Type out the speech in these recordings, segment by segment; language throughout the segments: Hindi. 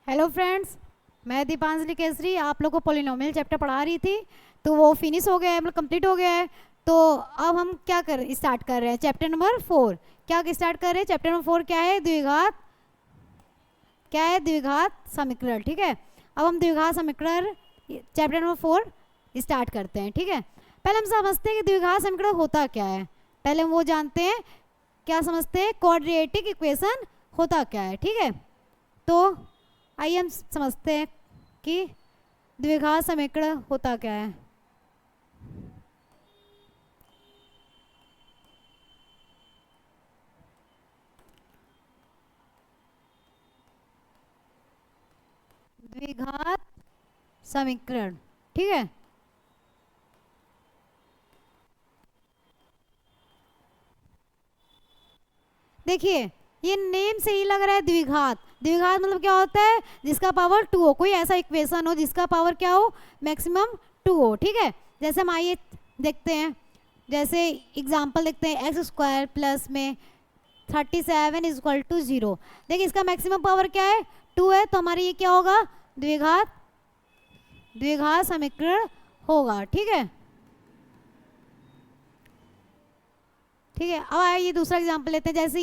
हेलो फ्रेंड्स, मैं दीपांजलि केसरी आप लोगों को पोलिनोमियल चैप्टर पढ़ा रही थी। तो वो फिनिश हो गया है, मतलब कंप्लीट हो गया है। तो अब हम क्या स्टार्ट कर रहे हैं चैप्टर नंबर 4। क्या स्टार्ट कर रहे हैं चैप्टर नंबर 4? क्या है? द्विघात। क्या है? द्विघात समीकरण। ठीक है, अब हम द्विघात समीकरण चैप्टर नंबर 4 स्टार्ट करते हैं। ठीक है, पहले हम समझते हैं कि द्विघात समीकरण होता क्या है। पहले हम वो जानते हैं, क्या समझते हैं, क्वाड्रेटिक इक्वेशन होता क्या है। ठीक है, तो आइए हम समझते हैं कि द्विघात समीकरण होता क्या है। द्विघात समीकरण, ठीक है। देखिए, ये नेम से ही लग रहा है द्विघात। द्विघात मतलब क्या होता है? जिसका पावर 2 हो, कोई ऐसा इक्वेशन हो जिसका पावर क्या हो, मैक्सिमम 2 हो। ठीक है, जैसे हम आइए देखते हैं, जैसे एग्जांपल देखते हैं, एक्स स्क्वायर प्लस में 37 इज इक्वल टू 0। देखिए, इसका मैक्सिमम पावर क्या है? 2 है, तो हमारी ये क्या होगा? द्विघात समीकरण होगा। ठीक है, ठीक है। अब आइए दूसरा एग्जांपल लेते हैं। जैसे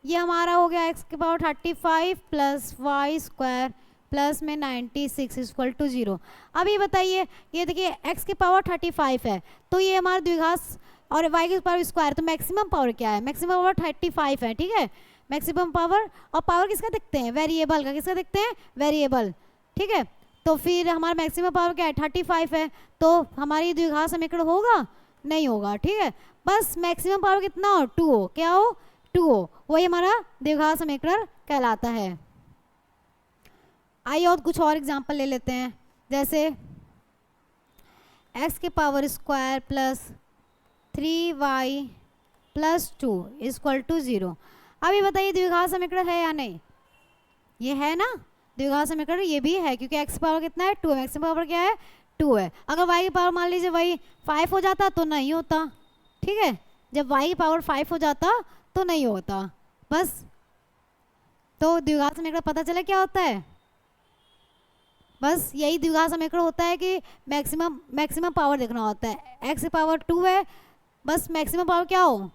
ये हमारा हो गया एक्स के power 35 plus Y square plus में 96 इक्वल टू 0। अब ये बताइए, ये देखिए एक्स के पावर 35 है, तो ये हमारा द्विघात, और वाई के पावर स्क्वायर, तो मैक्सिमम पावर क्या है? मैक्सिमम पावर 35 है। ठीक है, मैक्सिमम पावर। और पावर किसका देखते हैं? वेरिएबल का। किसका देखते हैं? वेरिएबल। ठीक है, तो फिर हमारा मैक्सिमम पावर क्या है? 35 है, तो हमारी द्विघात समीकरण होगा? नहीं होगा। ठीक है, बस मैक्सिमम पावर कितना हो? 2 हो। क्या हो? 2 हो, वही हमारा द्विघात समीकरण कहलाता है। आइए और कुछ और एग्जांपल ले लेते हैं। जैसे एक्स के power square plus 3y plus 2 equal to 0। अब ये बताइए द्विघात समीकरण है या नहीं? ये है ना द्विघात समीकरण, ये भी है, क्योंकि एक्स पावर कितना है? 2 है। मैक्सिमम पावर क्या है? 2 है। अगर y की पावर मान लीजिए वही 5 हो जाता तो नहीं होता। ठीक है, जब y की पावर 5 हो जाता तो नहीं होता। बस, तो द्विघात समीकरण पता चला क्या होता है? बस यही द्विघात समीकरण होता है कि मैक्सिमम पावर देखना होता है। एक्स की पावर 2 है, बस मैक्सिमम पावर क्या हो?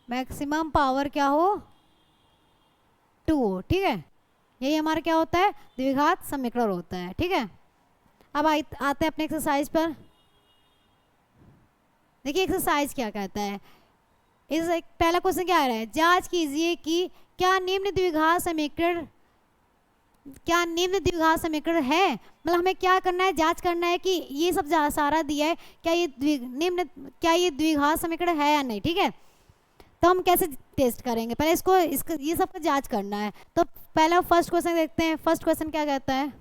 मैक्सिमम पावर क्या हो? 2 हो। ठीक है, यही हमारा क्या होता है? द्विघात समीकरण होता है। ठीक है, अब आते हैं अपने एक्सरसाइज पर। देखिए एक्सरसाइज क्या कहता है। इस पहला क्वेश्चन क्या आ रहा है? जांच कीजिए कि क्या निम्न द्विघात समीकरण है। मतलब हमें क्या करना है? जांच करना है कि ये सब सारा दिया है, क्या ये द्विघात समीकरण है या नहीं। ठीक है, तो हम कैसे टेस्ट करेंगे? पहले इसको ये सब का जांच करना है। तो पहला फर्स्ट क्वेश्चन देखते हैं। फर्स्ट क्वेश्चन क्या कहता है?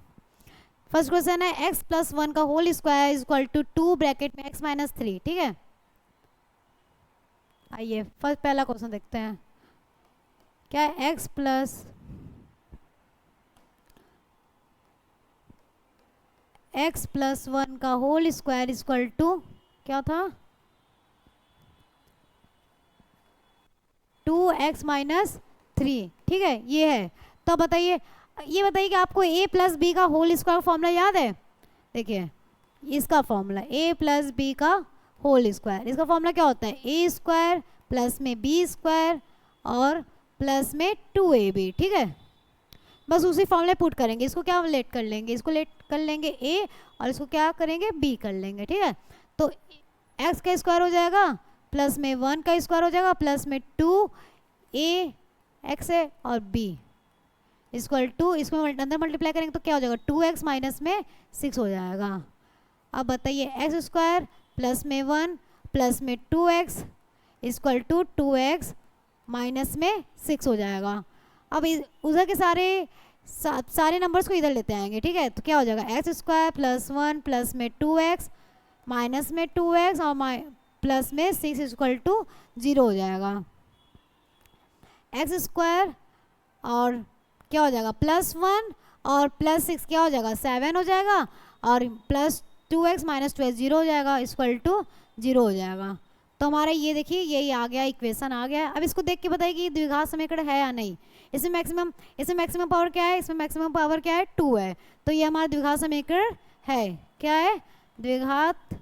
फर्स्ट क्वेश्चन है x प्लस 1 का whole square equal to 2 bracket में x माइनस 3। ठीक है, आइए फर्स्ट पहला क्वेश्चन देखते हैं। क्या है? x प्लस 1 का होल स्क्वायर इक्वल टू क्या था? 2x minus 3। ठीक है, ये है। तो बताइए, ये बताइए कि आपको a प्लस बी का होल स्क्वायर फॉर्मूला याद है? देखिए इसका फॉर्मूला a प्लस बी का होल स्क्वायर, इसका फॉर्मूला क्या होता है? a स्क्वायर प्लस में b स्क्वायर और प्लस में 2ab। ठीक है, बस उसी फॉर्मूले पुट करेंगे। इसको क्या लेट कर लेंगे? इसको लेट कर लेंगे a, और इसको क्या करेंगे? b कर लेंगे। ठीक है, तो x का स्क्वायर हो जाएगा प्लस में 1 का स्क्वायर हो जाएगा प्लस में 2a x है और b इक्वल टू, इसको अंदर मल्टीप्लाई करेंगे तो क्या हो जाएगा? 2x माइनस में 6 हो जाएगा। अब बताइए एक्स स्क्वायर प्लस में 1 प्लस में 2x equal to 2x minus में 6 हो जाएगा। अब उधर के सारे नंबर्स को इधर लेते आएंगे। ठीक है, तो क्या हो जाएगा? एक्स स्क्वायर प्लस 1 प्लस में 2x माइनस में 2x और प्लस में 6 इक्वल टू 0 हो जाएगा। एक्स स्क्वायर और क्या हो जाएगा? प्लस 1 और प्लस 6 क्या हो जाएगा? 7 हो जाएगा, और प्लस 2x माइनस 2 0 हो जाएगा, इक्वल टू 0 हो जाएगा। तो हमारा ये देखिए यही आ गया, इक्वेशन आ गया। अब इसको देख के बताइए कि द्विघात समीकरण है या नहीं। इसमें मैक्सिमम पावर क्या है, इसमें मैक्सिमम पावर क्या है, 2 है। तो ये हमारा द्विघात समीकरण है। क्या है, द्विघात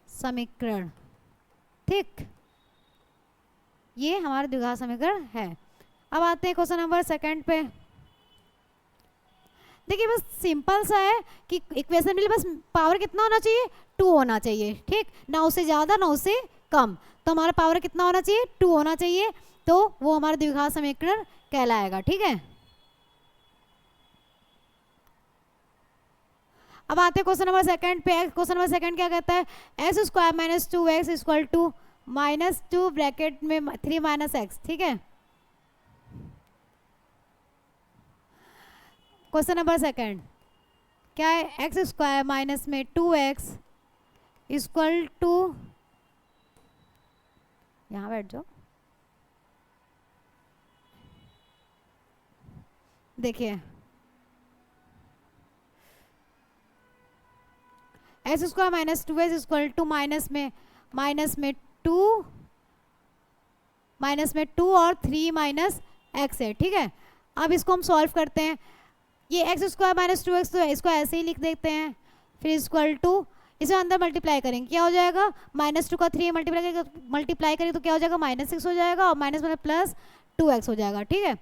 समीकरण। ठीक, ये हमारा द्विघात समीकरण है। अब आते हैं क्वेश्चन नंबर 2 पे। देखिए बस सिंपल सा है कि इक्वेशन में बस पावर कितना होना चाहिए, 2 होना चाहिए। ठीक, ना उससे ज़्यादा ना उससे कम। तो हमारा पावर कितना होना चाहिए, 2 होना चाहिए। तो वो हमारा द्विघात समीकरण कहलाएगा। ठीक है, अब आते हैं क्वेश्चन नंबर 2 पे। क्वेश्चन नंबर 2 क्या कहता है, X square minus 2x equal to -2 bracket में 3 माइनस एक्स। ठीक है, क्वेश्चन नंबर 2 क्या है, एक्स स्क्वायर माइनस में 2x इक्वल टू, यहाँ बैठ जाओ, देखिए X square minus 2x equal to minus में 2 और 3 माइनस एक्स है। ठीक है, अब इसको हम सॉल्व करते हैं। ये एक्स स्क्वायर माइनस 2x, तो इसको ऐसे ही लिख देते हैं। फिर इक्वल टू, इसे अंदर मल्टीप्लाई करेंगे, क्या हो जाएगा, -2 का 3 मल्टीप्लाई करेंगे तो क्या हो जाएगा, -6 हो जाएगा, और माइनस में प्लस 2x हो जाएगा। ठीक है,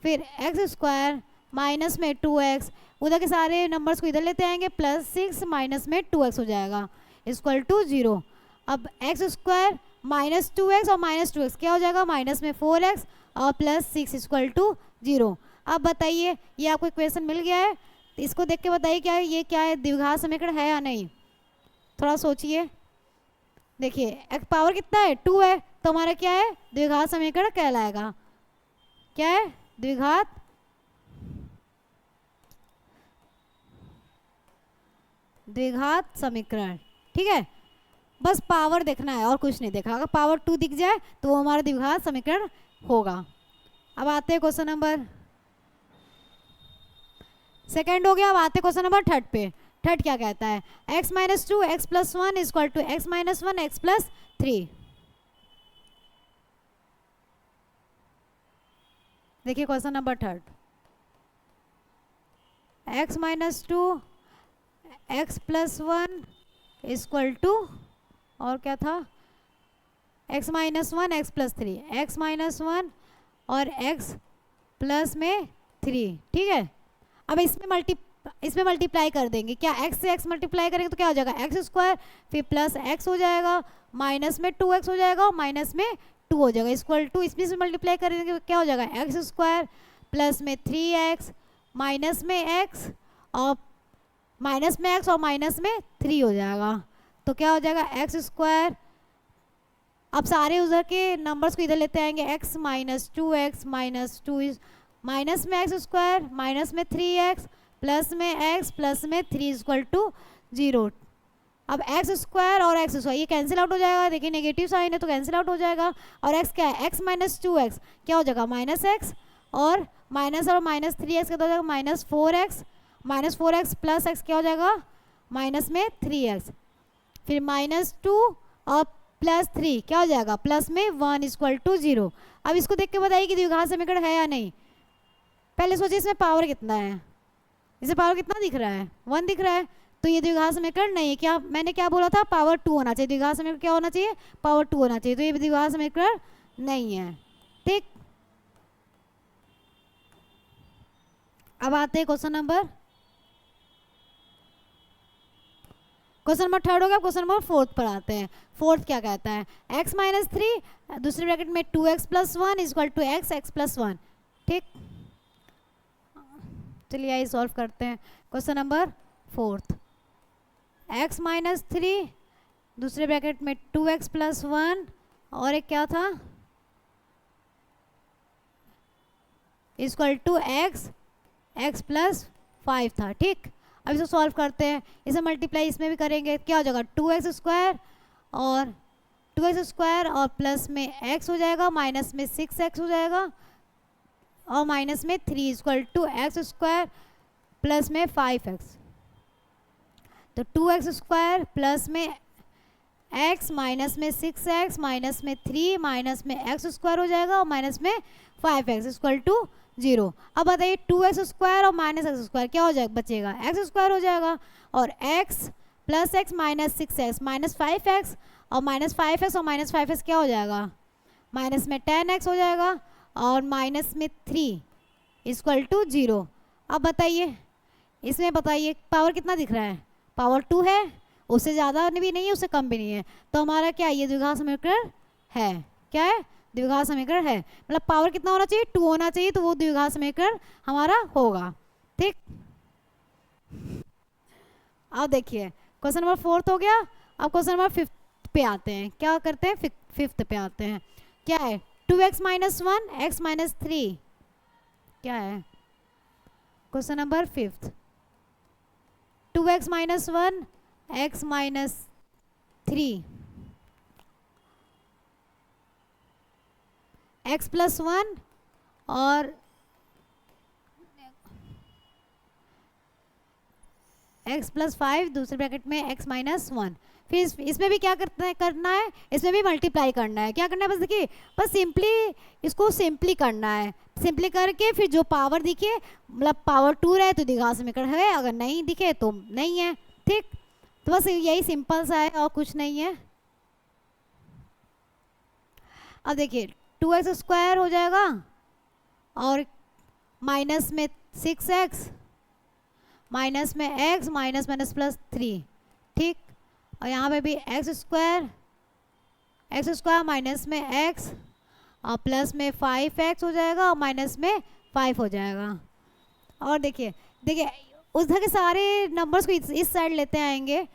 फिर एक्स स्क्वायर माइनस में 2x, उधर के सारे नंबर्स को इधर लेते आएंगे, +6 माइनस में 2x हो जाएगा इक्वल टू 0। अब एक्स स्क्वायर माइनस 2x और -2x क्या हो जाएगा, -4x और +6 इक्वल टू 0। अब बताइए, ये आपको इक्वेशन मिल गया है। तो इसको देख के बताइए क्या है, ये क्या है, द्विघात समीकरण है या नहीं। थोड़ा सोचिए। देखिए पावर कितना है, 2 है, तो हमारा क्या है, द्विघात समीकरण कहलाएगा। क्या है, द्विघात समीकरण। ठीक है, बस पावर देखना है और कुछ नहीं देखा। अगर पावर 2 दिख जाए तो वो हमारा द्विघात समीकरण होगा। अब आते हैं क्वेश्चन नंबर 2 हो गया। अब आते हैं क्वेश्चन नंबर 3 पे। 3 क्या कहता है, x minus 2 x plus 1 equal to x minus 1 x plus 3। देखिए question number 3, x minus 2 x plus 1 equal to, और क्या था, x minus 1 x plus 3, x minus 1 और x प्लस में 3। ठीक है, अब इसमें मल्टीप्लाई कर देंगे। क्या x से x मल्टीप्लाई करेंगे तो क्या हो जाएगा, x स्क्वायर, फिर प्लस x हो जाएगा, माइनस में 2x हो जाएगा और माइनस में 2 हो जाएगा इक्वल टू, इसमें से मल्टीप्लाई करेंगे तो क्या हो जाएगा, x स्क्वायर प्लस में 3x माइनस में x और माइनस में 3 हो जाएगा। तो क्या हो जाएगा, एक्स स्क्वायर, अब सारे उधर के नंबर्स को इधर लेते आएंगे, x minus 2x minus 2 minus में एक्स स्क्वायर माइनस में 3x प्लस में x प्लस में 3 इक्वल टू 0। अब एक्स स्क्वायर और एक्स स्क्वायर ये कैंसिल आउट हो जाएगा। देखिए नेगेटिव साइन है तो कैंसिल आउट हो जाएगा। और x क्या है, x माइनस 2x क्या हो जाएगा, -x, और माइनस 3x क्या हो जाएगा, -4x प्लस x क्या हो जाएगा, माइनस में 3x, फिर -2 और +3 क्या हो जाएगा, प्लस में 1 इक्वल टू 0। अब इसको देख के बताइए कि द्विघात समीकरण है या नहीं। पहले सोचिए इसमें पावर कितना है, इसे पावर कितना दिख रहा है, 1 दिख रहा है, तो ये द्विघात समीकरण नहीं है। क्या मैंने क्या बोला था, पावर 2 होना चाहिए, द्विघात समीकरण क्या होना चाहिए, पावर 2 होना चाहिए, तो ये द्विघात समीकरण नहीं है। ठीक, अब आते हैं क्वेश्चन नंबर 3 हो गया। क्वेश्चन नंबर 4 पर आते हैं। 4 क्या कहता है, x माइनस 3 दूसरे ब्रैकेट में 2x plus 1 equal to x plus 1। ठीक, चलिए आइए सॉल्व करते हैं। क्वेश्चन नंबर 4, x माइनस 3 दूसरे ब्रैकेट में 2x प्लस 1 और एक क्या था, इक्वल टू x प्लस 5 था। ठीक, अब इसको सॉल्व करते हैं, इसे मल्टीप्लाई इसमें भी करेंगे, क्या हो जाएगा, 2x स्क्वायर और प्लस में x हो जाएगा, माइनस में 6x हो जाएगा और माइनस में 3 equal to X square plus में 5x। तो 2x स्क्वायर प्लस में x माइनस में 6x माइनस में 3 माइनस में x स्क्वायर हो जाएगा और माइनस में 5x इक्वल टू 0। अब बताइए 2x स्क्वायर और माइनस एक्स स्क्वायर क्या हो जाएगा, बचेगा x स्क्वायर हो जाएगा, और x plus x minus 6x minus 5x और माइनस 5x और माइनस 5x क्या हो जाएगा, माइनस में 10x हो जाएगा और माइनस में 3 इक्वल टू 0। अब बताइए इसमें बताइए पावर कितना दिख रहा है, पावर 2 है, उससे ज़्यादा भी नहीं है उससे कम भी नहीं है, तो हमारा क्या ये द्विघात समीकरण है, क्या है, द्विघात समीकरण है। मतलब पावर कितना होना चाहिए, 2 होना चाहिए, तो वो द्विघात समीकरण हमारा होगा। ठीक, अब देखिए क्वेश्चन नंबर 4 हो गया। अब क्वेश्चन नंबर 5 पे आते हैं, क्या करते हैं, 5 पे आते हैं। क्या है, 2x माइनस 1 x माइनस 3, क्या है question number 5, 2x minus 1 x minus 3 x plus 1 और x प्लस 5 दूसरे ब्रैकेट में x माइनस 1। फिर इसमें भी क्या करना है, इसमें भी मल्टीप्लाई करना है। क्या करना है, बस देखिए, बस सिंपली इसको सिंपली करना है, सिंपली करके फिर जो पावर दिखे, मतलब पावर 2 रहे तो द्विघात समीकरण है, अगर नहीं दिखे तो नहीं है। ठीक, तो बस यही सिंपल सा है और कुछ नहीं है। अब देखिए 2x स्क्वायर हो जाएगा और माइनस में 6x माइनस में x माइनस माइनस प्लस 3। ठीक, और यहाँ पे भी x स्क्वायर माइनस में x और प्लस में 5x हो जाएगा और माइनस में 5 हो जाएगा। और देखिए उधर के सारे नंबर्स को इस साइड लेते आएंगे।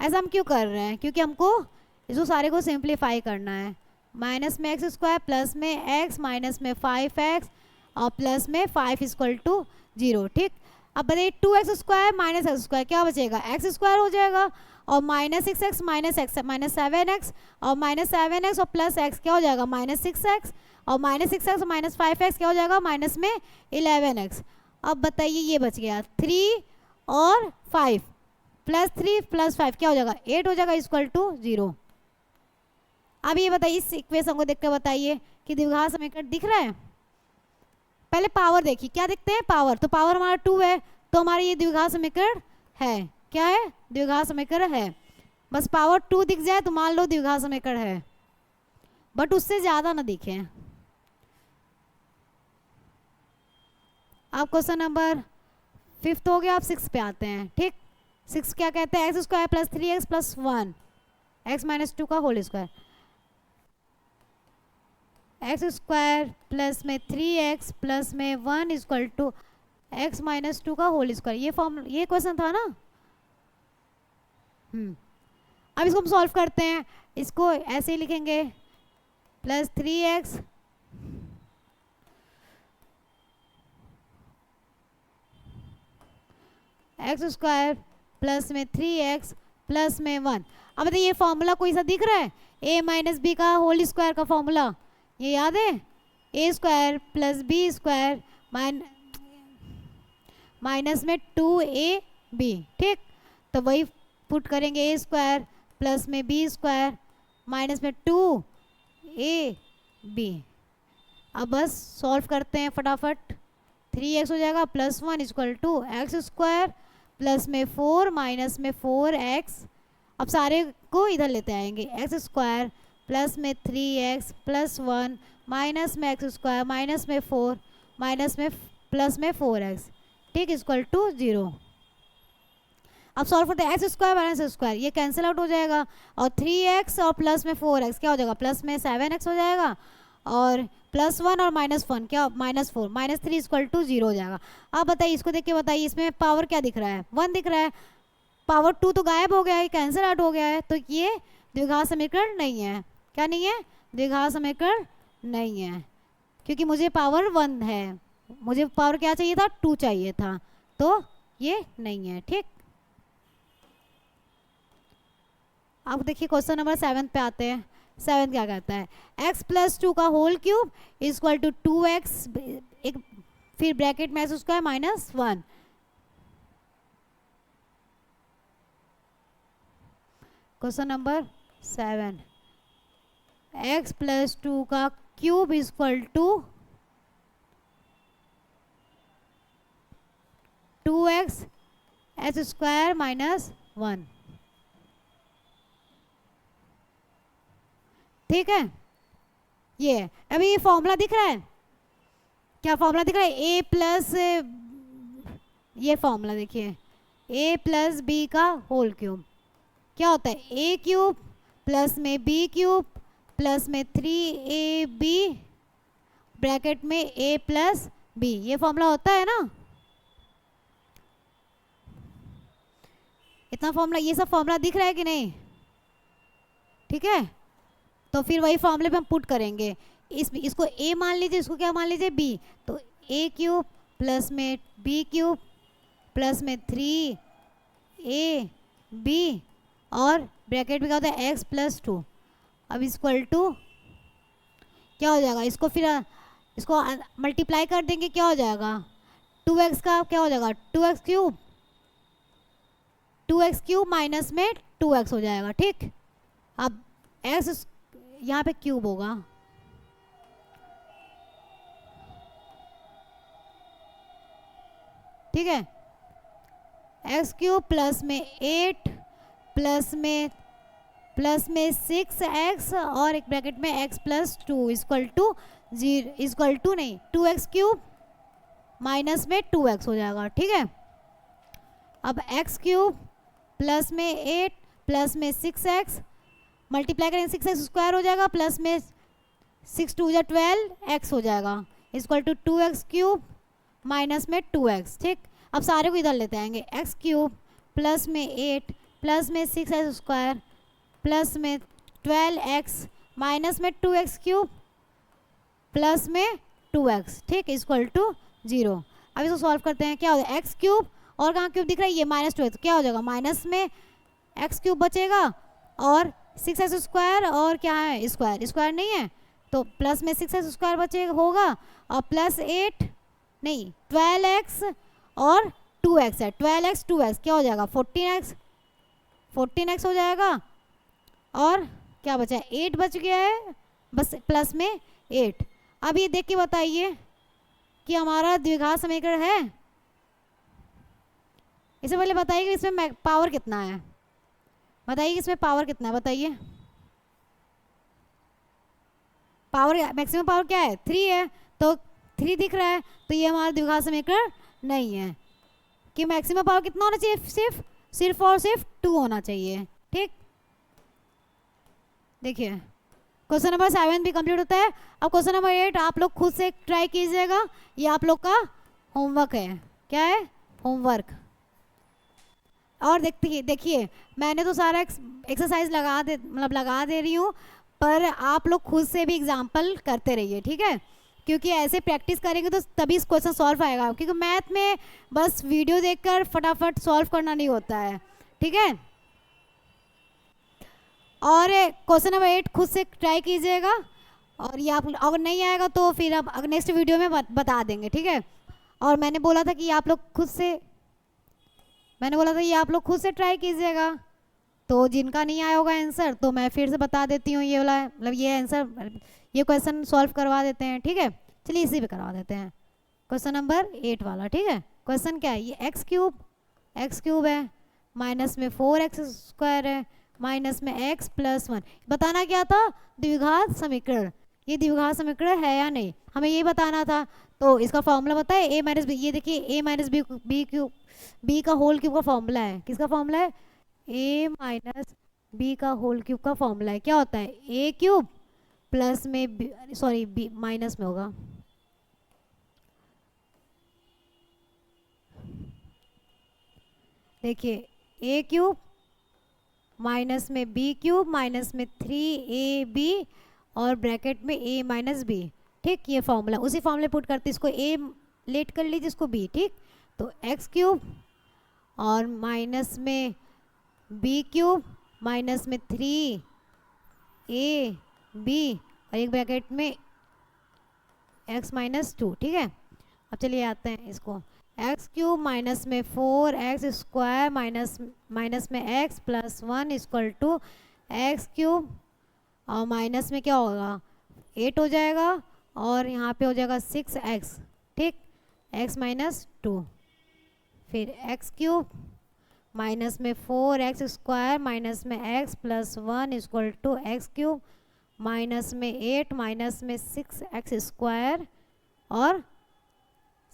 ऐसा हम क्यों कर रहे हैं, क्योंकि हमको इसको सारे को सिंप्लीफाई करना है। माइनस में एक्स स्क्वायर प्लस में x माइनस में 5x और प्लस में 5 इक्वल टू 0। ठीक, अब बताइए 2x square minus x square क्या बचेगा, एक्स स्क्वायर हो जाएगा, और माइनस 6x माइनस 7x और माइनस 7x और प्लस x क्या हो जाएगा, माइनस 6x और माइनस 6x और माइनस 5x क्या हो जाएगा, माइनस में 11x। अब बताइए ये बच गया 3 और 5 प्लस 3 प्लस 5 क्या हो जाएगा, 8 हो जाएगा इक्वल टू 0। अब ये बताइए इस इक्वेशन को देख कर बताइए कि द्विघात समीकरण दिख रहा है। पहले पावर देखिए, क्या दिखते हैं, पावर, तो पावर हमारा 2 है, तो हमारा ये द्विघात समीकरण है, क्या है, द्विघात समीकरण है। बस पावर 2 दिख जाए तो मान लो द्विघात समीकरण है, बट उससे ज़्यादा ना दिखे। अब क्वेश्चन नंबर 5 हो गया, आप 6 पे आते हैं। ठीक, 6 क्या कहते हैं, X square plus 3x plus 1 x minus 2 का whole square, X square plus में 3x प्लस में 1 इक्वल टू x माइनस 2 का होल स्क्वायर। ये फॉर्म, ये क्वेश्चन था ना। अब इसको हम सॉल्व करते हैं, इसको ऐसे ही लिखेंगे, plus 3x x square plus में 3x प्लस में 1। अब बताइए ये फॉर्मूला कोई सा दिख रहा है, a माइनस बी का होल स्क्वायर का फॉर्मूला, ये याद है, a square plus B square minus में 2ab। ठीक, तो वही पुट करेंगे, a स्क्वायर प्लस में b स्क्वायर माइनस में 2ab। अब बस सॉल्व करते हैं फटाफट, 3x हो जाएगा plus 1 equal to X square plus में 4 माइनस में 4x। अब सारे को इधर लेते आएंगे, एक्स स्क्वायर प्लस में 3x प्लस 1 माइनस में एक्स स्क्वायर माइनस में 4 माइनस में प्लस में 4x। ठीक, इक्वल टू 0। अब सॉल्व करते हैं, एक्स स्क्वायर माइनस स्क्वायर ये कैंसिल आउट हो जाएगा, और 3x और प्लस में 4x क्या हो जाएगा, प्लस में 7x हो जाएगा, और प्लस 1 और माइनस 1 क्या, माइनस 4 माइनस 3 इक्वल टू 0 हो जाएगा। अब बताइए इसको देख के बताइए, इसमें पावर क्या दिख रहा है, 1 दिख रहा है, पावर 2 तो गायब हो गया है, कैंसिल आउट हो गया है, तो ये द्विघात समीकरण नहीं है। क्या नहीं है, द्विघात समीकरण नहीं है, क्योंकि मुझे पावर 1 है, मुझे पावर क्या चाहिए था, 2 चाहिए था, तो ये नहीं है। ठीक, अब देखिए क्वेश्चन नंबर 7 पे आते हैं। 7 क्या कहता है, x प्लस 2 का whole cube equal to 2x, एक फिर ब्रैकेट में x square minus 1। Question number 7 x plus 2 का cube equal to 2x h square minus 1। ठीक है, ये अभी ये फॉर्मूला दिख रहा है, क्या फॉर्मूला दिख रहा है? ए प्लस, ये फॉर्मूला देखिए, ए प्लस बी का होल क्यूब क्या होता है? ए क्यूब प्लस में बी क्यूब प्लस में 3ab ब्रैकेट में a प्लस बी, ये फॉर्मूला होता है ना। इतना फॉर्मूला, ये सब फॉर्मूला दिख रहा है कि नहीं? ठीक है, तो फिर वही फॉर्मूले पे हम पुट करेंगे। इसको a मान लीजिए, इसको क्या मान लीजिए? b। तो a क्यूब प्लस में b क्यूब प्लस में 3ab और ब्रैकेट में क्या होता है? x plus 2। अब इक्वल टू क्या हो जाएगा? इसको फिर इसको मल्टीप्लाई कर देंगे, क्या हो जाएगा? 2x का क्या हो जाएगा? 2x cube, 2x cube minus में 2x हो जाएगा। ठीक, अब x यहाँ पे क्यूब होगा, ठीक है, x क्यूब प्लस में 8 प्लस में 6x और एक ब्रैकेट में x plus 2 equal to 0, equal to नहीं 2x क्यूब माइनस में 2x हो जाएगा। ठीक है, अब x क्यूब प्लस में 8 प्लस में 6x मल्टीप्लाई करेंगे, 6x स्क्वायर हो जाएगा प्लस में 6 2 या 12x हो जाएगा equal to 2x cube minus में 2x। ठीक, अब सारे को इधर लेते आएंगे, x क्यूब प्लस में 8 प्लस में 6x स्क्वायर प्लस में 12x माइनस में 2x क्यूब प्लस में 2x, ठीक, इक्वल टू 0। अब इसको सॉल्व करते हैं, क्या हो जाएगा? x क्यूब और कहाँ क्यूब दिख रहा है? ये माइनस 2x, क्या हो जाएगा? माइनस में x क्यूब बचेगा और 6x स्क्वायर और क्या है? स्क्वायर, स्क्वायर नहीं है तो प्लस में 6x स्क्वायर बचेगा होगा और प्लस 8 नहीं 12x और 2x है, 12x 2x क्या हो जाएगा? 14x हो जाएगा और क्या बचा है? 8 बच गया है बस, प्लस में 8। अब ये देख के बताइए कि हमारा द्विघात समीकरण है। इससे पहले बताइए कि इसमें पावर कितना है, बताइए कि इसमें पावर कितना है, बताइए। पावर, मैक्सिमम पावर क्या है? 3 है, तो 3 दिख रहा है, तो ये हमारा द्विघात समीकरण नहीं है। कि मैक्सिमम पावर कितना होना चाहिए? सिर्फ और सिर्फ 2 होना चाहिए। ठीक, देखिए क्वेश्चन नंबर 7 भी कंप्लीट होता है। अब क्वेश्चन नंबर 8 आप लोग खुद से ट्राई कीजिएगा, ये आप लोग का होमवर्क है। क्या है? होमवर्क। और देखिए मैंने तो सारा एक्सरसाइज लगा दे रही हूँ, पर आप लोग खुद से भी एग्जाम्पल करते रहिए, ठीक है? क्योंकि ऐसे प्रैक्टिस करेंगे तो तभी क्वेश्चन सॉल्व आएगा, क्योंकि मैथ में बस वीडियो देखकर फटाफट सॉल्व करना नहीं होता है, ठीक है? और क्वेश्चन नंबर 8 खुद से ट्राई कीजिएगा, और ये आप अगर नहीं आएगा तो फिर आप नेक्स्ट वीडियो में बता देंगे, ठीक है? और मैंने बोला था कि आप लोग खुद से ट्राई कीजिएगा, तो जिनका नहीं आया होगा आंसर तो मैं फिर से बता देती हूँ, ये वाला मतलब ये आंसर, ये क्वेश्चन सॉल्व करवा देते हैं, ठीक है? चलिए इसी पे करवा देते हैं, क्वेश्चन नंबर 8 वाला, ठीक है? क्वेश्चन क्या है? ये एक्स क्यूब है, माइनस में 4x स्क्वायर है, माइनस में x प्लस 1। बताना क्या था? द्विघात समीकरण। ये द्विघात समीकरण है या नहीं, हमें ये बताना था। तो इसका फॉर्मूला बताए a माइनस बी। ये देखिए a minus B cube, B का होल क्यूब का फॉर्मूला है। किसका फॉर्मूला है? a माइनस बी का होल क्यूब का फॉर्मूला है। क्या होता है? a क्यूब प्लस में बी माइनस में होगा, देखिए a क्यूब माइनस में बी क्यूब माइनस में 3ab और ब्रैकेट में a माइनस बी, ठीक? ये फॉर्मूला, उसी फॉर्मूले पुट करते, इसको a लेट कर लीजिए, इसको b, ठीक? तो x क्यूब और माइनस में b क्यूब माइनस में 3ab और एक ब्रैकेट में x माइनस 2, ठीक है? अब चलिए आते हैं इसको, एक्स क्यूब माइनस में 4x स्क्वायर माइनस में x plus 1 equal to x cube और माइनस में क्या होगा 8 हो जाएगा और यहाँ पे हो जाएगा 6x, ठीक, x माइनस 2, फिर एक्स क्यूब माइनस में 4x स्क्वायर माइनस में x plus 1 equal to x cube minus में 8 माइनस में 6x स्क्वायर और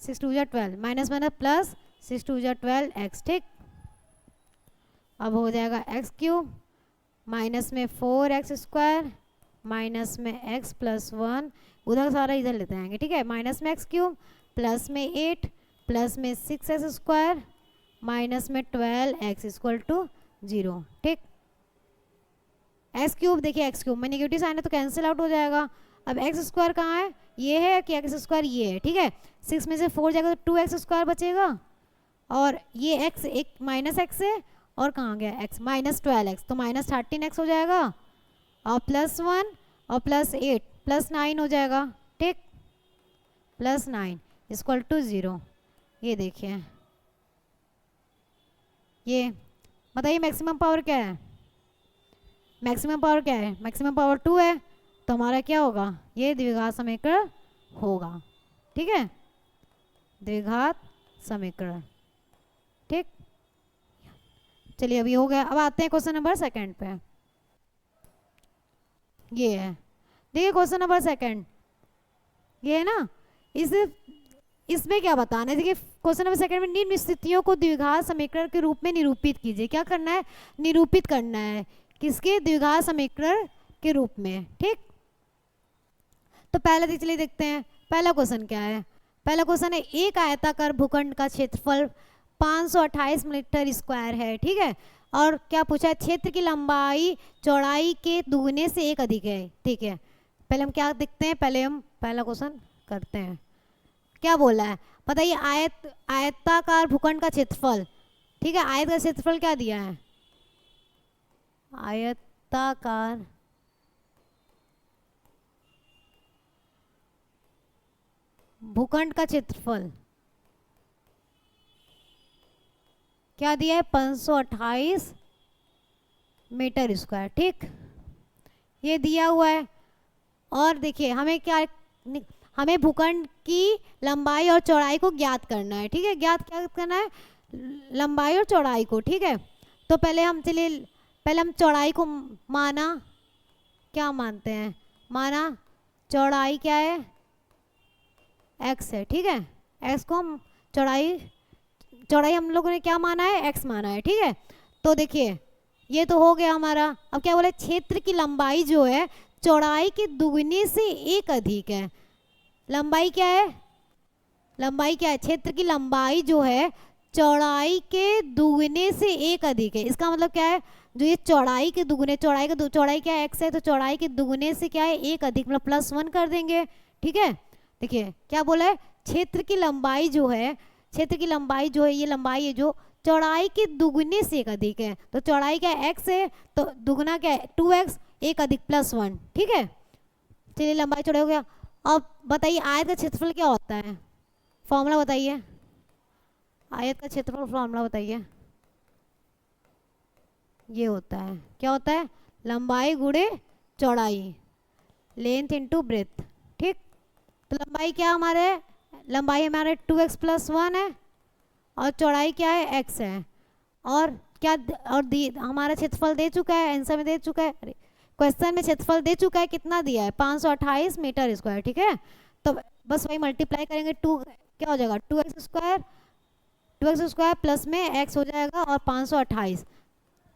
6 2 जा 12 माइनस माइनस प्लस 6 2 जा 12x, ठीक। अब हो जाएगा एक्स क्यूब माइनस में 4x स्क्वायर माइनस में x प्लस 1, उधर सारा इधर लेते आएंगे, ठीक है, माइनस में एक्स क्यूब प्लस में 8 प्लस में 6x स्क्वायर माइनस में 12x इक्वल टू 0, ठीक। एक्स क्यूब देखिए एक्स क्यूब में नेगेटिव साइन है तो कैंसिल आउट हो जाएगा। अब एक्स स्क्वायर कहाँ है, ये है कि एक्स स्क्वायर ये है, ठीक है, 6 में से 4 जाएगा तो 2x स्क्वायर बचेगा और ये x एक माइनस एक्स है और कहाँ गया x माइनस 12x तो माइनस 13x हो जाएगा और प्लस 1 और प्लस 8 प्लस 9 हो जाएगा, ठीक, प्लस 9 इक्वल टू 0। ये देखिए, ये बताइए मैक्सिमम पावर क्या है, मैक्सिमम पावर क्या है, मैक्सिमम पावर 2 है तो हमारा क्या होगा, ये द्विघात समीकरण होगा, ठीक है, द्विघात समीकरण, ठीक। चलिए अभी हो गया। अब आते हैं क्वेश्चन नंबर सेकंड पे। ये है, देखिए क्वेश्चन नंबर सेकंड, ये है ना, इसमें क्या बताना है, देखिए क्वेश्चन नंबर सेकंड में निम्न स्थितियों को द्विघात समीकरण के रूप में निरूपित कीजिए। क्या करना है, निरूपित करना है, किसके, द्विघात समीकरण के रूप में, ठीक। तो पहले चलिए देखते हैं पहला क्वेश्चन क्या है। पहला क्वेश्चन है एक आयताकार भूखंड का क्षेत्रफल 528 मीटर स्क्वायर है, ठीक है, और क्या पूछा है, क्षेत्र की लंबाई चौड़ाई के दुगने से एक अधिक है, ठीक है। पहले हम क्या देखते हैं, पहले हम पहला क्वेश्चन करते हैं। क्या बोला है बताइए, आयताकार भूखंड का क्षेत्रफल, ठीक है, आयत का क्षेत्रफल क्या दिया है, आयताकार भूखंड का क्षेत्रफल क्या दिया है, 528 मीटर स्क्वायर, ठीक, ये दिया हुआ है। और देखिए हमें क्या, हमें भूखंड की लंबाई और चौड़ाई को ज्ञात करना है, ठीक है, ज्ञात क्या करना है, लंबाई और चौड़ाई को, ठीक है। तो पहले हम चौड़ाई को माना, क्या मानते हैं, माना चौड़ाई क्या है, x है, ठीक है, x को हम चौड़ाई हम लोगों ने क्या माना है, x माना है, ठीक है। तो देखिए ये तो हो गया हमारा। अब क्या बोला, क्षेत्र की लंबाई जो है चौड़ाई के दुगने से एक अधिक है। लंबाई क्या है, लंबाई क्या है, क्षेत्र की लंबाई जो है चौड़ाई के दुगने से एक अधिक है। इसका मतलब क्या है, जो ये चौड़ाई के दुगने, चौड़ाई क्या है, x है, तो चौड़ाई के दुगने से क्या है, एक अधिक, मतलब +1 कर देंगे, ठीक है। देखिए क्या बोला है, क्षेत्र की लंबाई जो है, क्षेत्र की लंबाई जो है, ये लंबाई है जो चौड़ाई के दुगने से एक अधिक है। तो चौड़ाई क्या है, x है, तो दुगना क्या है 2x, एक अधिक +1, ठीक है। चलिए लंबाई चौड़ाई हो गया। अब बताइए आयत का क्षेत्रफल क्या होता है, फॉर्मूला बताइए, आयत का क्षेत्रफल फॉर्मूला बताइए। ये होता है, क्या होता है, लंबाई गुणे चौड़ाई, लेंथ इनटू ब्रेथ, ठीक। तो लंबाई क्या हमारे, लंबाई हमारे 2x + 1 है और चौड़ाई क्या है, x है। और क्या, और हमारा क्षेत्रफल दे चुका है, आंसर में दे चुका है, क्वेश्चन में क्षेत्रफल दे चुका है, कितना दिया है, 528 मीटर स्क्वायर, ठीक है। तो बस वही मल्टीप्लाई करेंगे, क्या हो जाएगा, 2x स्क्वायर प्लस में x हो जाएगा और 528,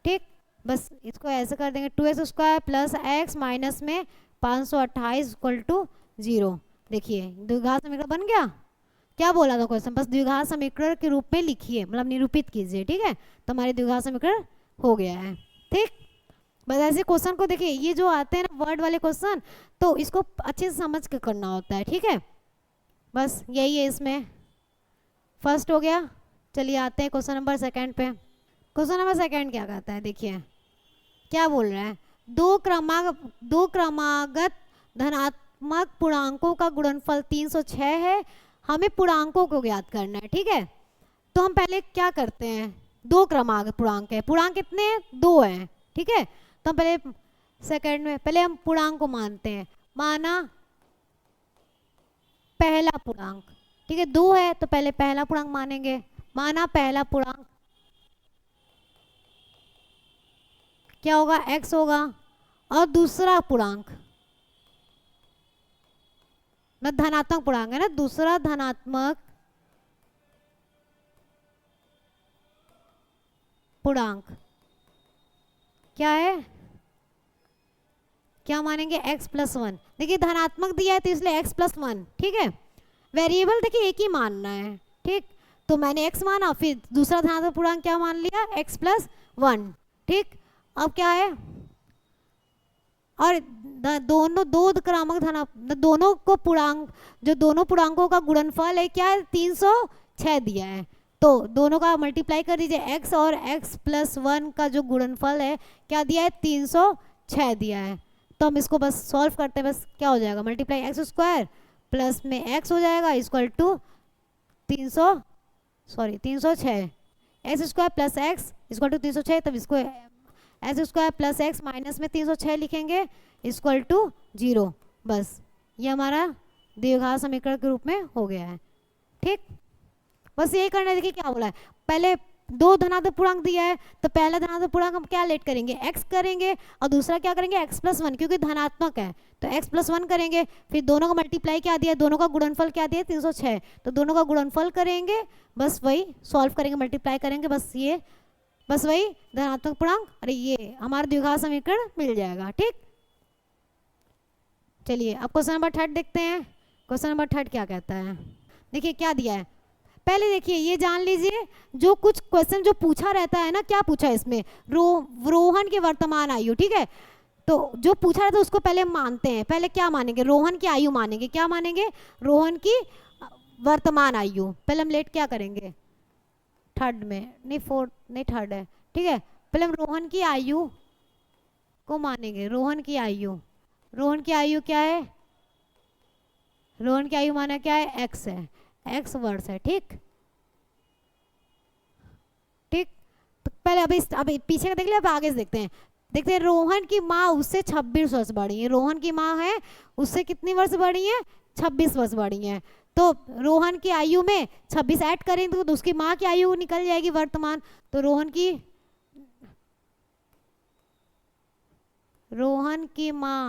ठीक। बस इसको ऐसे कर देंगे, 2x square plus x minus में 528 इक्वल टू 0। देखिए द्विघात समीकरण बन गया। क्या बोला था क्वेश्चन, बस द्विघात समीकरण के रूप में लिखिए, मतलब निरूपित कीजिए, ठीक है। तो हमारे द्विघात समीकरण हो गया है, ठीक। बस ऐसे क्वेश्चन को देखिए, ये जो आते हैं ना वर्ड वाले क्वेश्चन, तो इसको अच्छे से समझ के करना होता है, ठीक है। बस यही है इसमें, फर्स्ट हो गया। चलिए आते हैं क्वेश्चन नंबर सेकंड पे। क्वेश्चन नंबर सेकंड क्या कहता है, देखिए क्या बोल रहा है, दो क्रमागत धनात्मक पूर्णांकों का गुणनफल 306 है, हमें पूर्णांकों को ज्ञात करना है, ठीक है। तो हम पहले क्या करते हैं, दो क्रमागत पूर्णांक है, पूर्णांक कितने हैं, 2 हैं, ठीक है। तो हम पहले सेकंड में पहले हम पूर्णांक को मानते हैं। माना पहला पूर्णांक, ठीक है 2 है तो पहले पहला पूर्णांक मानेंगे। माना पहला पूर्णांक क्या होगा, x होगा। और दूसरा पूर्णांक ना धनात्मक पूर्णांक है ना, दूसरा धनात्मक पूर्णांक क्या है, क्या मानेंगे x+1। देखिए धनात्मक दिया है तो इसलिए x+1, ठीक है। वेरिएबल देखिए एक ही मानना है, ठीक। तो मैंने x माना, फिर दूसरा धनात्मक पूर्णांक क्या मान लिया, x+1, ठीक। अब क्या है, और दोनों दो क्रमांक दोनों को पूर्णांक, जो दोनों पूर्णांकों का गुणनफल है क्या है, 306 दिया है। तो दोनों का मल्टीप्लाई कर दीजिए, x और x+1 का जो गुणनफल है क्या दिया है, 306 दिया है। तो हम इसको बस सॉल्व करते हैं, बस क्या हो जाएगा, मल्टीप्लाई x² प्लस में x हो जाएगा equal to 306 x² plus x equal to 306। तब इसको x² प्लस x माइनस में 306 लिखेंगे इक्वल टू 0। बस ये हमारा द्विघात समीकरण के रूप में हो गया है, ठीक। बस यही करना है। देखिए क्या बोला है, पहले 2 धनात्मक पूर्णांक दिया है तो पहला धनात्मक पूर्णांक हम क्या लेट करेंगे, x करेंगे, और दूसरा क्या करेंगे, x+1, क्योंकि धनात्मक है तो x+1 करेंगे। फिर दोनों का मल्टीप्लाई क्या दिया है, दोनों का गुणनफल क्या दिया है, 306, तो दोनों का गुणनफल करेंगे, बस वही सॉल्व करेंगे, मल्टीप्लाई करेंगे, बस वही धनात्मक पूर्णांक, अरे ये हमारा द्विघात समीकरण मिल जाएगा, ठीक। चलिए अब क्वेश्चन नंबर 3 देखते हैं। क्वेश्चन नंबर 3 क्या कहता है, देखिए क्या दिया है। पहले देखिए ये जान लीजिए, जो कुछ क्वेश्चन जो पूछा रहता है ना, क्या पूछा है इसमें, रोहन की वर्तमान आयु, ठीक है। तो जो पूछा रहता है उसको पहले मानते हैं। पहले क्या मानेंगे, रोहन की आयु मानेंगे। क्या मानेंगे, रोहन की वर्तमान आयु। पहले हम लेट क्या करेंगे, थर्ड में नहीं, फोर्थ नहीं, थर्ड है, ठीक है। पहले हम रोहन की आयु को मानेंगे। रोहन की आयु क्या है, रोहन की आयु माना क्या है, x है, x वर्ष है, ठीक। तो पहले अभी पीछे का देख लिया, अब आगे से देखते हैं। रोहन की माँ उससे 26 वर्ष बड़ी है। रोहन की माँ है उससे कितनी वर्ष बड़ी है, 26 वर्ष बड़ी है। तो रोहन की आयु में 26 ऐड करेंगे तो उसकी माँ की आयु निकल जाएगी वर्तमान। तो रोहन की माँ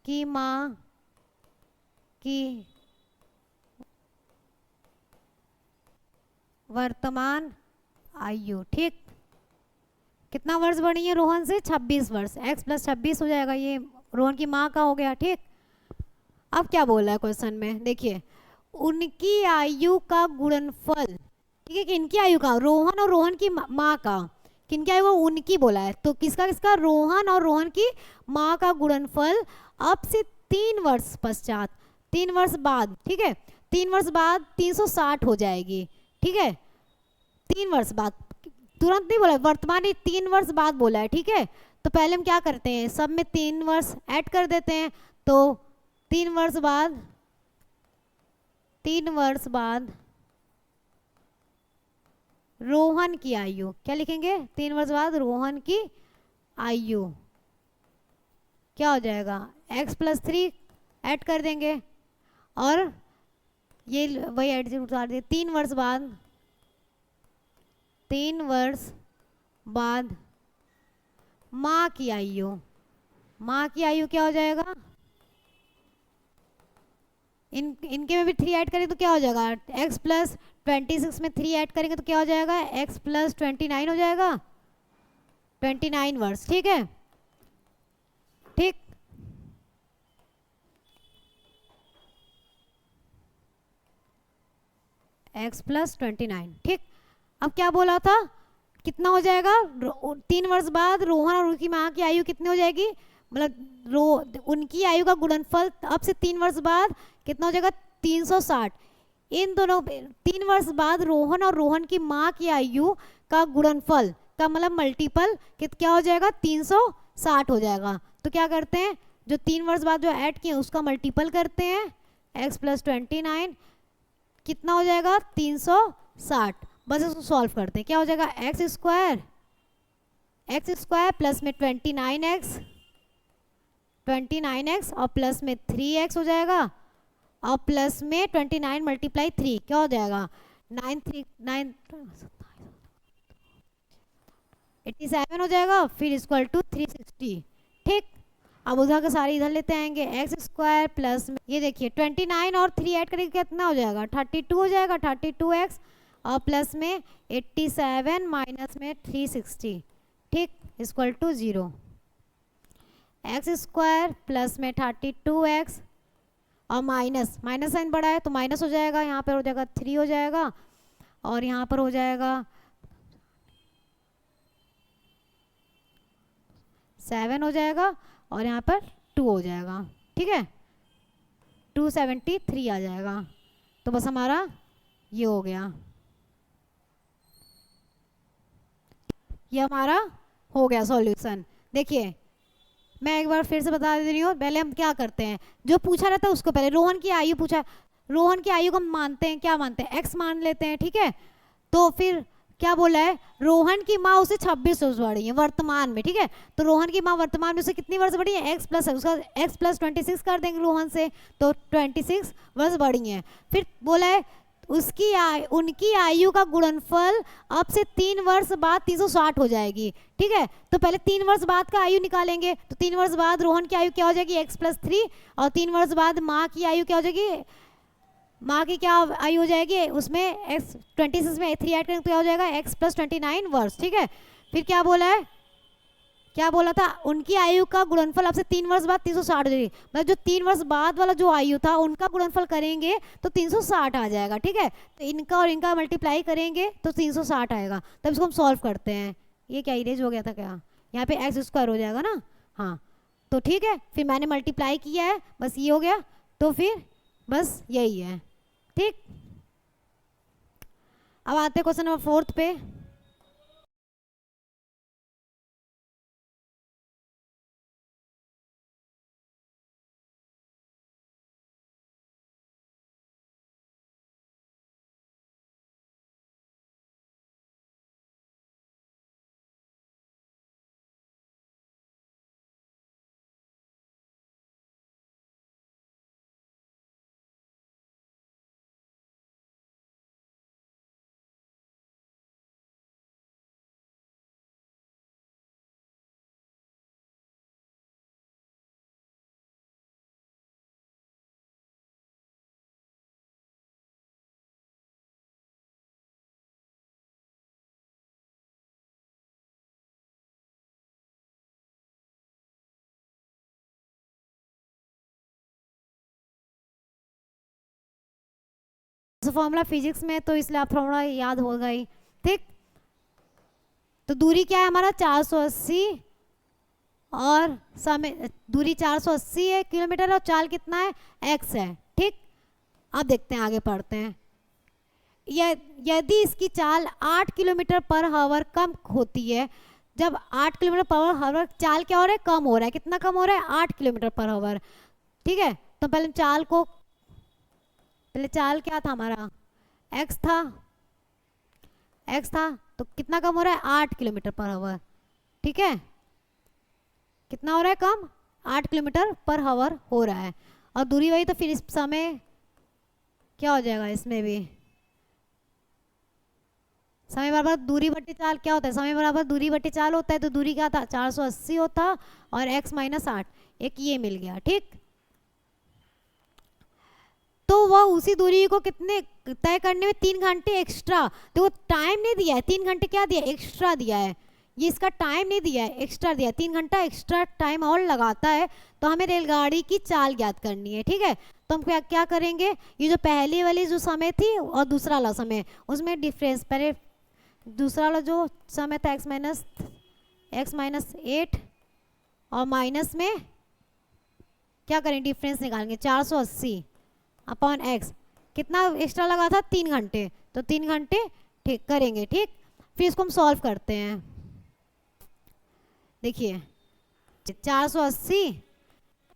की वर्तमान आयु, ठीक। कितना वर्ष बढ़ी है रोहन से, 26 वर्ष, x+26 हो जाएगा, ये रोहन की माँ का हो गया, ठीक। अब क्या बोला है क्वेश्चन में, देखिए उनकी आयु का गुणनफल, ठीक है, कि इनकी आयु का, रोहन और रोहन की माँ का, किनकी आयु उनकी बोला है, तो किसका रोहन और रोहन की माँ का गुणनफल अब से 3 वर्ष पश्चात, 3 वर्ष बाद, ठीक है, 3 वर्ष बाद 360 हो जाएगी, ठीक है। 3 वर्ष बाद, तुरंत नहीं बोला, वर्तमान 3 वर्ष बाद बोला है, ठीक है। तो पहले हम क्या करते हैं, सब में 3 वर्ष ऐड कर देते हैं। तो 3 वर्ष बाद रोहन की आयु, क्या लिखेंगे, 3 वर्ष बाद रोहन की आयु क्या हो जाएगा, x+3 ऐड कर देंगे, और ये वही ऐड से उतार दिए। 3 वर्ष बाद माँ की आयु क्या हो जाएगा, इनके में भी 3 ऐड करें तो क्या हो जाएगा, x+26 में 3 ऐड करेंगे तो क्या हो जाएगा, x+29 हो जाएगा, 29 वर्ष, ठीक है, ठीक। x+29, ठीक। अब क्या बोला था, कितना हो जाएगा, 3 वर्ष बाद रोहन और उनकी माँ की आयु कितनी हो जाएगी, मतलब उनकी आयु का गुणनफल अब से 3 वर्ष बाद कितना हो जाएगा, 360। इन दोनों 3 वर्ष बाद रोहन और रोहन की माँ की आयु का गुणनफल का मतलब मल्टीपल क्या हो जाएगा, 360 हो जाएगा। तो क्या करते हैं, जो 3 वर्ष बाद जो ऐड किए उसका मल्टीपल करते हैं, x+29 कितना हो जाएगा, 360। बस इसको सॉल्व करते हैं, क्या हो जाएगा, x² एक्स स्क्वायर प्लस में 29x और प्लस में 3x हो जाएगा, और प्लस में 29 मल्टीप्लाई 3 क्या हो जाएगा 87 हो जाएगा, फिर इक्वल टू 360। ठीक, अब उधर के सारे इधर लेते आएंगे, एक्स स्क्वायर प्लस में ये देखिए 29 और 3 ऐड करेंगे कितना हो जाएगा 32 हो जाएगा, 32x और प्लस में 87 माइनस में 360। ठीक, equal to 0। X square plus में 32x और माइनस साइन बड़ा है तो माइनस हो जाएगा, यहाँ पर हो जाएगा 3 हो जाएगा, और यहाँ पर हो जाएगा 7 हो जाएगा, और यहाँ पर 2 हो जाएगा। ठीक है, 273 आ जाएगा। तो बस हमारा ये हो गया, ये हमारा हो गया सॉल्यूशन। देखिए मैं एक बार फिर से बता दे रही हूँ, पहले हम क्या करते हैं, जो पूछा रहता है उसको पहले रोहन की आयु पूछा, रोहन की आयु को मानते हैं, क्या मानते हैं x मान लेते हैं। ठीक है, तो फिर क्या बोला है, रोहन की माँ उसे 26 वर्ष बड़ी है वर्तमान में। ठीक है, तो रोहन की माँ वर्तमान में उसे कितनी वर्ष बड़ी है, x प्लस है, उसका x प्लस 26 कर देंगे रोहन से, तो 26 वर्ष बड़ी है। फिर बोला है उनकी आयु का गुणनफल अब से 3 वर्ष बाद 360 हो जाएगी। ठीक है, तो पहले 3 वर्ष बाद का आयु निकालेंगे, तो 3 वर्ष बाद रोहन की आयु क्या हो जाएगी x प्लस 3, और 3 वर्ष बाद माँ की आयु क्या हो जाएगी, माँ की क्या आयु हो जाएगी, उसमें x 26 में 3 ऐड करेंगे तो क्या हो जाएगा x प्लस 29 वर्ष। ठीक है, फिर क्या बोला है, क्या बोला था, उनकी आयु का गुणनफल अब से 3 वर्ष बाद 360 हो जाएगी, मतलब जो 3 वर्ष बाद वाला जो आयु था उनका गुणनफल करेंगे तो 360 आ जाएगा। ठीक है, तो इनका और इनका मल्टीप्लाई करेंगे तो 360 आएगा। तब इसको हम सॉल्व करते हैं, ये क्या इरेज हो गया था क्या, यहाँ पे एक्स स्क्वायर हो जाएगा ना। हाँ, तो ठीक है, फिर मैंने मल्टीप्लाई किया है, बस ये हो गया, तो फिर बस यही है। ठीक, अब आते हैं क्वेश्चन नंबर 4 पे। फॉर्मूला फिजिक्स में तो इसलिए आप फॉर्मूला याद होगा ही। ठीक, तो दूरी क्या है हमारा 480, और समय दूरी 480 है किलोमीटर, और चाल कितना है x है। ठीक, अब देखते हैं, आगे पढ़ते हैं। यदि इसकी चाल 8 किलोमीटर पर हावर कम होती है, जब 8 किलोमीटर पर हावर चाल क्या हो रहा है, कम हो रहा है, कितना कम हो रहा है 8 किलोमीटर पर हावर। ठीक है, तो पहले चाल को, पहले चाल क्या था हमारा, x था, तो कितना कम हो रहा है 8 किलोमीटर पर हावर। ठीक है, कितना हो रहा है कम, 8 किलोमीटर पर हावर हो रहा है, और दूरी वही, तो फिर इस समय क्या हो जाएगा, इसमें भी समय बराबर दूरी बट्टी चाल क्या होता है, समय बराबर दूरी बट्टी चाल होता है, तो दूरी क्या था 480 होता, और x माइनस 8, एक ये मिल गया। ठीक, तो वह उसी दूरी को कितने तय करने में 3 घंटे एक्स्ट्रा, तो वो टाइम नहीं दिया है, 3 घंटे क्या दिया, एक्स्ट्रा दिया है, ये इसका टाइम नहीं दिया है, एक्स्ट्रा दिया है, 3 घंटा एक्स्ट्रा टाइम और लगाता है। तो हमें रेलगाड़ी की चाल ज्ञात करनी है। ठीक है, तो हम क्या करेंगे, ये जो पहली वाली जो समय थी और दूसरा वाला समय, उसमें डिफरेंस, पहले दूसरा वाला जो समय था x माइनस 8, और माइनस में क्या करें, डिफरेंस निकालेंगे 480 अपॉन x, कितना एक्स्ट्रा लगा था 3 घंटे, तो 3 घंटे ठीक करेंगे। ठीक, फिर इसको हम सॉल्व करते हैं। देखिए 480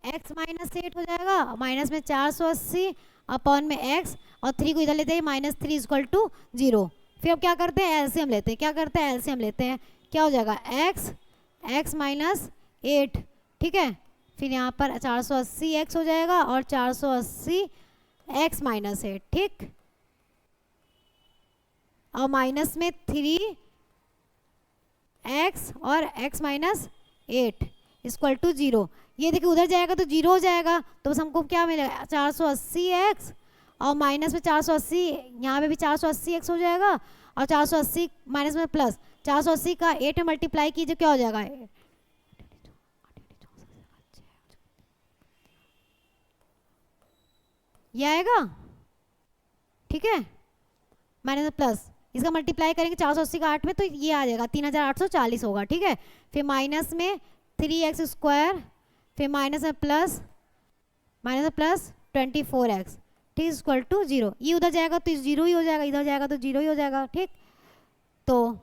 x माइनस 8 हो जाएगा, माइनस में 480 अपॉन में x, और 3 को इधर लेते हैं, माइनस 3 इक्वल टू 0। फिर अब क्या करते हैं, एलसीएम लेते हैं, क्या करते हैं एलसीएम लेते हैं, क्या हो जाएगा x x माइनस 8, ठीक है। फिर यहाँ पर 480 x हो जाएगा और 480 x माइनस 8, ठीक। और माइनस में 3 x और x माइनस 8 इक्वल टू 0। ये देखिए उधर जाएगा तो 0 हो जाएगा, तो बस हमको क्या मिलेगा 480 x और माइनस में 480, यहाँ पे भी 480 x हो जाएगा और 480 माइनस में प्लस 480 का 8 में मल्टीप्लाई कीजिए, क्या हो जाएगा, ये आएगा, ठीक है। माइनस में प्लस इसका मल्टीप्लाई करेंगे 480 का 8 में, तो ये आ जाएगा 3840 होगा, ठीक है। फिर माइनस में 3x स्क्वायर, फिर माइनस में प्लस 24x, ठीक, इक्वल टू 0। ये उधर जाएगा तो 0 ही हो जाएगा, इधर जाएगा तो 0 ही हो जाएगा, ठीक। तो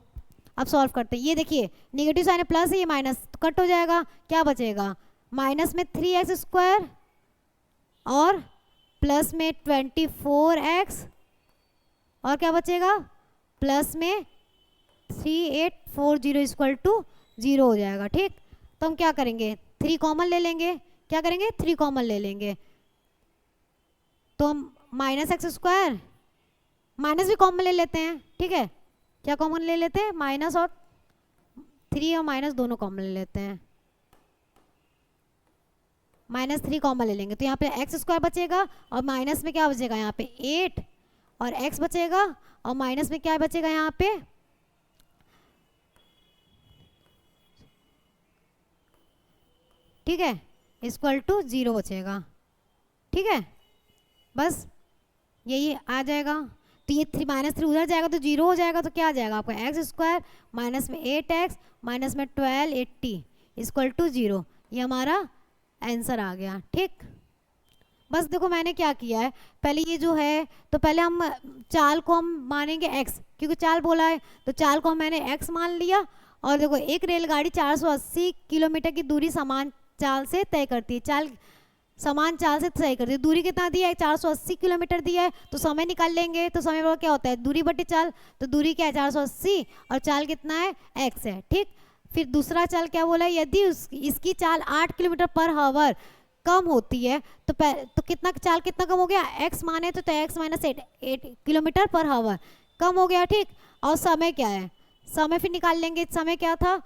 अब सॉल्व करते हैं। ये देखिए नेगेटिव साइन है, प्लस है, ये माइनस, तो कट हो जाएगा, क्या बचेगा, माइनस में 3x स्क्वायर और प्लस में 24x और क्या बचेगा, प्लस में 3840 इक्वल टू 0 हो जाएगा, ठीक। तो हम क्या करेंगे, 3 कॉमन ले लेंगे, क्या करेंगे 3 कॉमन ले लेंगे, तो हम माइनस एक्स स्क्वायर, माइनस भी कॉमन ले लेते हैं, ठीक है। क्या कॉमन ले लेते हैं, माइनस और 3 और माइनस दोनों कॉमन ले लेते हैं, माइनस 3 कॉमन ले लेंगे, तो यहाँ पे एक्स स्क्वायर बचेगा और माइनस में क्या बचेगा, यहाँ पे 8 और x बचेगा और माइनस में क्या बचेगा यहाँ पे, ठीक है, इक्वल टू 0 बचेगा, ठीक है। बस यही आ जाएगा, तो ये 3 माइनस 3 उधर जाएगा तो 0 हो जाएगा, तो क्या आ जाएगा आपका एक्स स्क्वायर माइनस में 8x माइनस में 1280 इक्वल टू 0। ये हमारा आंसर आ गया, ठीक। बस देखो मैंने क्या किया है, पहले ये जो है तो पहले हम चाल को हम मानेंगे x, क्योंकि चाल बोला है तो चाल को मैंने x मान लिया। और देखो एक रेलगाड़ी 480 किलोमीटर की दूरी समान चाल से तय करती है, चाल समान चाल से तय करती है, दूरी कितना दिया है 480 किलोमीटर दिया है, तो समय निकाल लेंगे, तो समय क्या होता है दूरी बटे चाल, तो दूरी क्या है 480 और चाल कितना है x है, ठीक। फिर दूसरा चाल क्या बोला है, यदि इसकी चाल 8 किलोमीटर पर हावर कम होती है तो कितना चाल कितना कम हो गया, x माने तो x माइनस 8 किलोमीटर पर हावर कम हो गया, ठीक। और समय क्या है, समय फिर निकाल लेंगे, समय क्या था,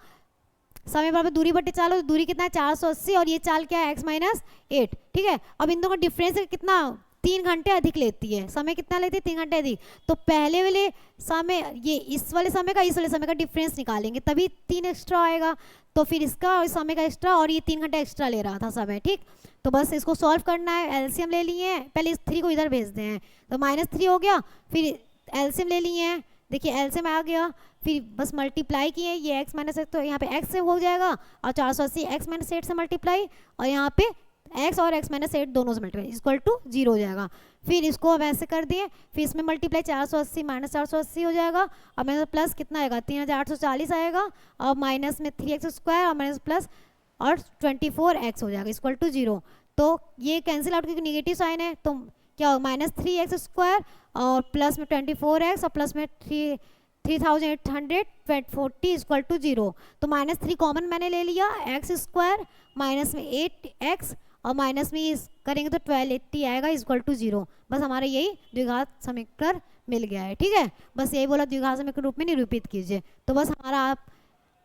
समय बराबर दूरी बटे चाल, तो दूरी कितना है 480 और ये चाल क्या है x माइनस 8, ठीक है। अब इन दोनों का डिफरेंस कितना 3 घंटे अधिक लेती है, समय कितना लेती है 3 घंटे अधिक, तो पहले वाले समय ये इस वाले समय का इस वाले समय का डिफरेंस निकालेंगे तभी 3 एक्स्ट्रा आएगा, तो फिर इसका और समय का एक्स्ट्रा और ये 3 घंटे एक्स्ट्रा ले रहा था समय, ठीक। तो बस इसको सॉल्व करना है, एलसीएम ले लिए हैं, पहले इस 3 को इधर भेजते हैं, तो -3 हो गया, फिर एलसीएम ले लिए हैं, देखिए एलसीएम आ गया, फिर बस मल्टीप्लाई किए, ये x माइनस 8 तो यहाँ पे x से हो जाएगा और 480 x माइनस 8 से मल्टीप्लाई और यहाँ पे x और x माइनस 8 दोनों से मल्टीप्लाई इक्वल टू 0 हो जाएगा। फिर इसको अब ऐसे कर दिए, फिर इसमें मल्टीप्लाई 480 माइनस 480 हो जाएगा और माइनस प्लस कितना आएगा 3840 आएगा और माइनस में 3x स्क्वायर और माइनस प्लस और 24x हो जाएगा इक्वल टू 0। तो ये कैंसिल आउट क्योंकि निगेटिव साइन है, तो क्या होगा -3x स्क्वायर और प्लस में 24x और प्लस में 3840 इक्वल टू 0। तो -3 कॉमन मैंने ले लिया, x स्क्वायर माइनस में 8x और माइनस में करेंगे तो 1280 आएगा इक्वल टू 0। बस हमारा यही द्विघात समीकरण मिल गया है, ठीक है। बस यही बोला द्विघात समीकरण रूप में निरूपित कीजिए। तो बस हमारा आप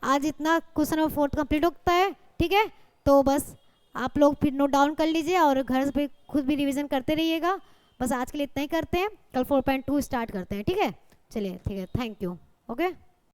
आज इतना क्वेश्चन नंबर 4 कंप्लीट होता है, ठीक है। तो बस आप लोग फिर नोट डाउन कर लीजिए और घर पे खुद भी रिवीजन करते रहिएगा। बस आज के लिए इतना ही करते हैं, कल 4.2 स्टार्ट करते हैं, ठीक है। चलिए ठीक है, थैंक यू, ओके।